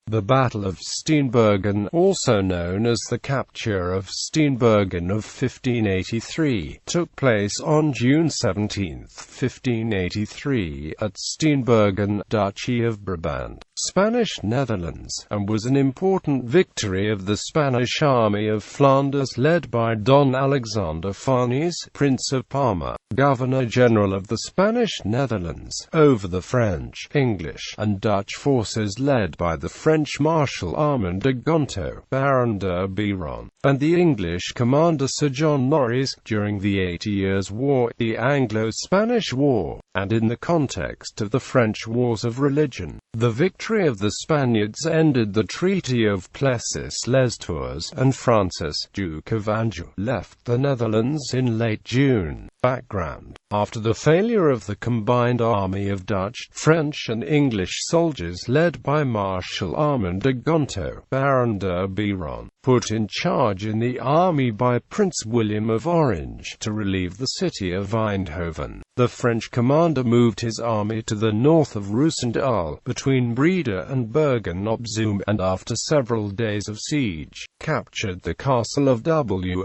The Battle of Steenbergen, also known as the Capture of Steenbergen of 1583, took place on June 17, 1583, at Steenbergen, Duchy of Brabant, Spanish Netherlands, and was an important victory of the Spanish Army of Flanders led by Don Alexander Farnese, Prince of Parma, Governor-General of the Spanish Netherlands, over the French, English, and Dutch forces led by the French Marshal Armand de Gontaut, Baron de Biron, and the English commander Sir John Norreys, during the 80 Years' War, the Anglo-Spanish War, and in the context of the French Wars of Religion. The victory of the Spaniards ended the Treaty of Plessis-les-Tours, and Francis, Duke of Anjou, left the Netherlands in late June. Background: after the failure of the combined army of Dutch, French and English soldiers led by Marshal Armand de Gontaut, Baron de Biron, put in charge in the army by Prince William of Orange to relieve the city of Eindhoven, the French commander moved his army to the north of Roosendaal, between Breda and Bergen-op-Zoom, and after several days of siege, captured the castle of Wouw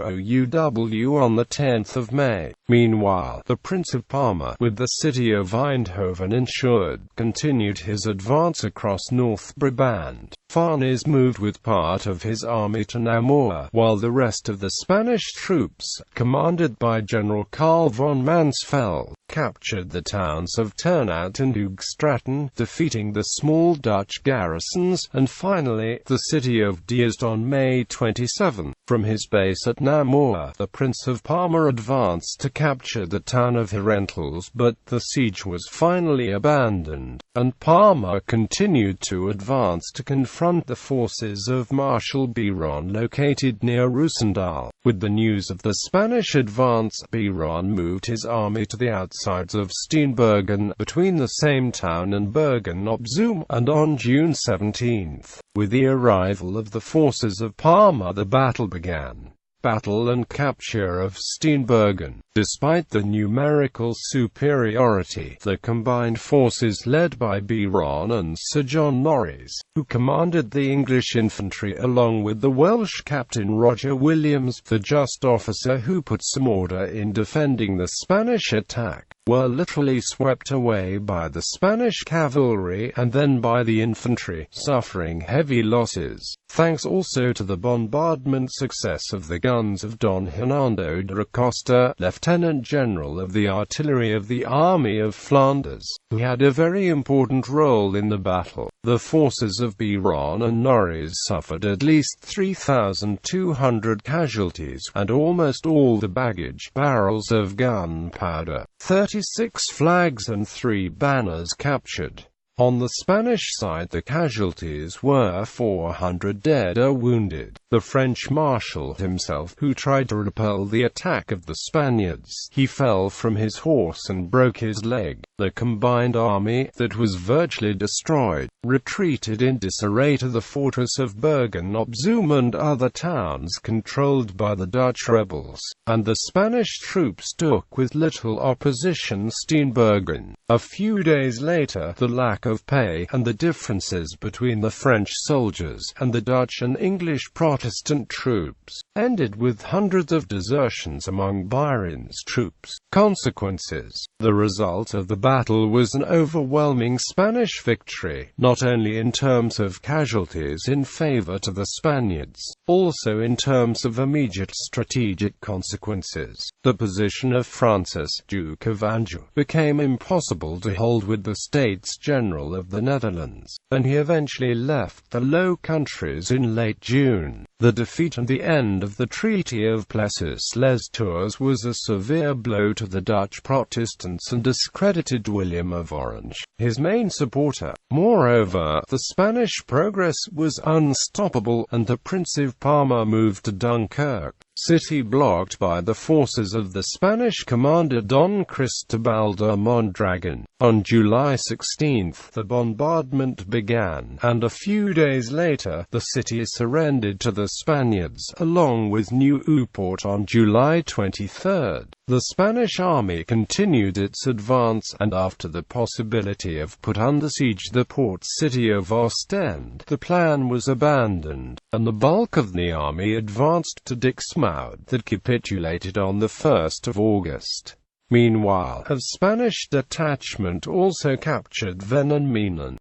on the 10th of May. Meanwhile, the Prince of Parma, with the city of Eindhoven insured, continued his advance across North Brabant. Farnese moved with part of his army to Namur, while the rest of the Spanish troops, commanded by General Karl von Mansfeld, captured the towns of Turnhout and Hoogstraten, defeating the small Dutch garrisons, and finally, the city of Diest on May 27. From his base at Namur, the Prince of Parma advanced to capture the town of Herentals, but the siege was finally abandoned, and Parma continued to advance to confront the forces of Marshal Biron located near Roosendaal. With the news of the Spanish advance, Biron moved his army to the outsides of Steenbergen, between the same town and Bergen-op-Zoom, and on June 17, with the arrival of the forces of Parma, the battle began. Battle and Capture of Steenbergen. Despite the numerical superiority, the combined forces led by Biron and Sir John Norreys, who commanded the English infantry along with the Welsh captain Roger Williams, the just officer who put some order in defending the Spanish attack, were literally swept away by the Spanish cavalry and then by the infantry, suffering heavy losses, thanks also to the bombardment success of the guns of Don Hernando de Acosta, Lieutenant General of the Artillery of the Army of Flanders, who had a very important role in the battle. The forces of Biron and Norreys suffered at least 3,200 casualties, and almost all the baggage, barrels of gunpowder, 36 flags and 3 banners captured. On the Spanish side, the casualties were 400 dead or wounded. The French Marshal himself, who tried to repel the attack of the Spaniards, he fell from his horse and broke his leg. The combined army, that was virtually destroyed, retreated in disarray to the fortress of Bergen-op-Zoom and other towns controlled by the Dutch rebels, and the Spanish troops took with little opposition Steenbergen. A few days later, the lack of pay, and the differences between the French soldiers, and the Dutch and English Protestant troops, ended with hundreds of desertions among Biron's troops. Consequences: the result of the battle was an overwhelming Spanish victory, not only in terms of casualties in favor to the Spaniards, also in terms of immediate strategic consequences. The position of Francis, Duke of Anjou, became impossible to hold with the States General of the Netherlands, and he eventually left the Low Countries in late June. The defeat and the end of the Treaty of Plessis-les-Tours was a severe blow to the Dutch Protestants and discredited William of Orange, his main supporter. Moreover, the Spanish progress was unstoppable, and the Prince of Parma moved to Dunkirk, city blocked by the forces of the Spanish commander Don Cristobal de Mondragon. On July 16, the bombardment began, and a few days later, the city surrendered to the Spaniards, along with Nieuwpoort on July 23. The Spanish army continued its advance, and after the possibility of put under siege the port city of Ostend, the plan was abandoned, and the bulk of the army advanced to Dixmude, that capitulated on the 1st of August. Meanwhile, a Spanish detachment also captured Venen and Menen.